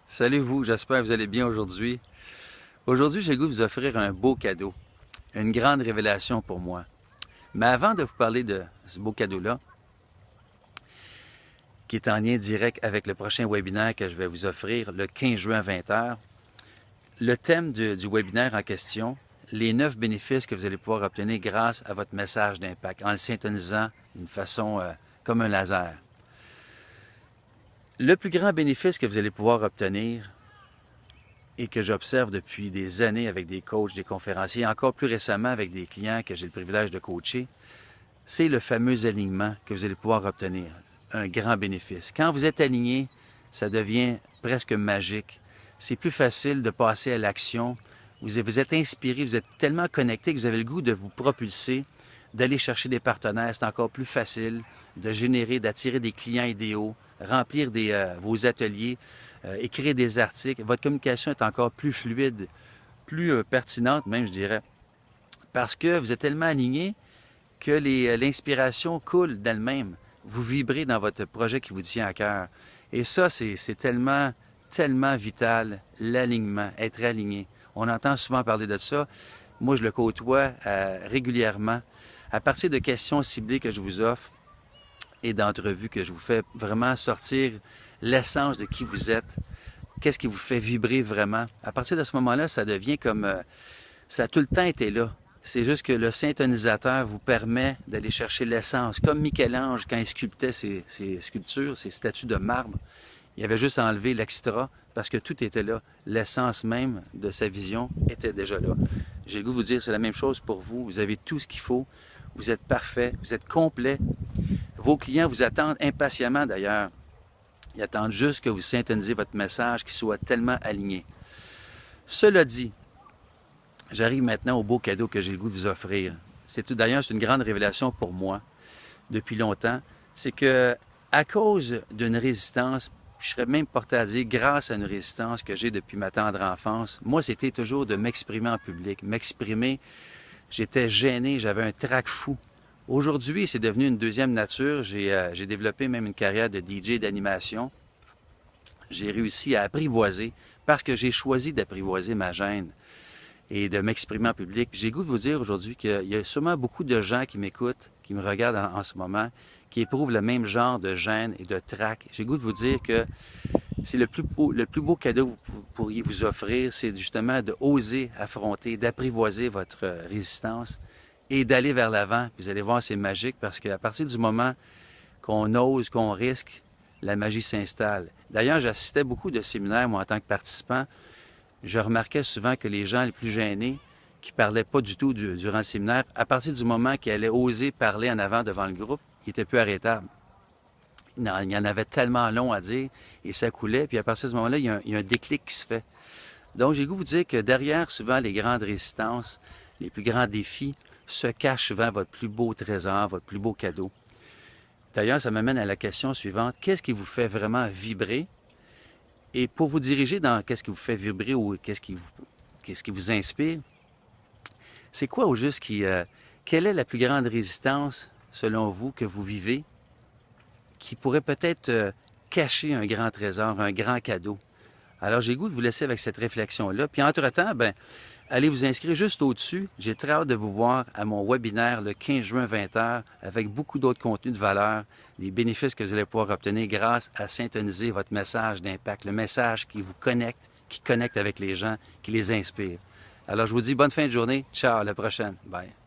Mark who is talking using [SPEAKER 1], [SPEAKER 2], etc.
[SPEAKER 1] Salut vous, j'espère que vous allez bien aujourd'hui. Aujourd'hui, j'ai le goût de vous offrir un beau cadeau, une grande révélation pour moi. Mais avant de vous parler de ce beau cadeau-là, qui est en lien direct avec le prochain webinaire que je vais vous offrir le 15 juin à 20h, le thème du webinaire en question, les 9 bénéfices que vous allez pouvoir obtenir grâce à votre message d'impact, en le syntonisant d'une façon comme un laser. Le plus grand bénéfice que vous allez pouvoir obtenir, et que j'observe depuis des années avec des coachs, des conférenciers, encore plus récemment avec des clients que j'ai le privilège de coacher, c'est le fameux alignement que vous allez pouvoir obtenir, un grand bénéfice. Quand vous êtes aligné, ça devient presque magique. C'est plus facile de passer à l'action. Vous êtes inspiré, vous êtes tellement connecté que vous avez le goût de vous propulser, d'aller chercher des partenaires. C'est encore plus facile de générer, d'attirer des clients idéaux, remplir vos ateliers, écrire des articles. Votre communication est encore plus fluide, plus pertinente même, je dirais, parce que vous êtes tellement aligné que l'inspiration coule d'elle-même. Vous vibrez dans votre projet qui vous tient à cœur. Et ça, c'est tellement, tellement vital, l'alignement, être aligné. On entend souvent parler de ça. Moi, je le côtoie régulièrement. À partir de questions ciblées que je vous offre et d'entrevues que je vous fais vraiment sortir l'essence de qui vous êtes, qu'est-ce qui vous fait vibrer vraiment. À partir de ce moment-là, ça devient comme... ça a tout le temps été là. C'est juste que le syntonisateur vous permet d'aller chercher l'essence. Comme Michel-Ange, quand il sculptait ses sculptures, ses statues de marbre, il avait juste enlevé l'extra parce que tout était là. L'essence même de sa vision était déjà là. J'ai le goût de vous dire, c'est la même chose pour vous. Vous avez tout ce qu'il faut. Vous êtes parfait. Vous êtes complet. Vos clients vous attendent impatiemment d'ailleurs. Ils attendent juste que vous syntonisez votre message, qu'il soit tellement aligné. Cela dit, j'arrive maintenant au beau cadeau que j'ai le goût de vous offrir. D'ailleurs, c'est une grande révélation pour moi depuis longtemps. C'est que à cause d'une résistance, je serais même porté à dire grâce à une résistance que j'ai depuis ma tendre enfance, moi, c'était toujours de m'exprimer en public. M'exprimer, j'étais gêné, j'avais un trac fou. Aujourd'hui, c'est devenu une deuxième nature. J'ai développé même une carrière de DJ d'animation. J'ai réussi à apprivoiser parce que j'ai choisi d'apprivoiser ma gêne et de m'exprimer en public. J'ai le goût de vous dire aujourd'hui qu'il y a sûrement beaucoup de gens qui m'écoutent, qui me regardent en ce moment, qui éprouvent le même genre de gêne et de trac. J'ai le goût de vous dire que c'est le plus beau cadeau que vous pourriez vous offrir, c'est justement de oser affronter, d'apprivoiser votre résistance et d'aller vers l'avant. Vous allez voir, c'est magique parce qu'à partir du moment qu'on ose, qu'on risque, la magie s'installe. D'ailleurs, j'assistais beaucoup de séminaires, moi, en tant que participant. Je remarquais souvent que les gens les plus gênés, qui ne parlaient pas du tout durant le séminaire, à partir du moment qu'ils allaient oser parler en avant devant le groupe, ils n'étaient plus arrêtables. Il y en avait tellement long à dire et ça coulait. Puis à partir de ce moment-là, il y a un déclic qui se fait. Donc, j'ai le goût de vous dire que derrière souvent les grandes résistances, les plus grands défis, se cache souvent votre plus beau trésor, votre plus beau cadeau. D'ailleurs, ça m'amène à la question suivante. Qu'est-ce qui vous fait vraiment vibrer? Et pour vous diriger dans qu'est-ce qui vous fait vibrer ou qu'est-ce qui vous inspire, c'est quoi au juste quelle est la plus grande résistance, selon vous, que vous vivez, qui pourrait peut-être cacher un grand trésor, un grand cadeau? Alors, j'ai le goût de vous laisser avec cette réflexion-là. Puis, entre-temps, allez vous inscrire juste au-dessus. J'ai très hâte de vous voir à mon webinaire le 15 juin 20h avec beaucoup d'autres contenus de valeur, des bénéfices que vous allez pouvoir obtenir grâce à syntoniser votre message d'impact, le message qui vous connecte, qui connecte avec les gens, qui les inspire. Alors, je vous dis bonne fin de journée. Ciao, à la prochaine. Bye.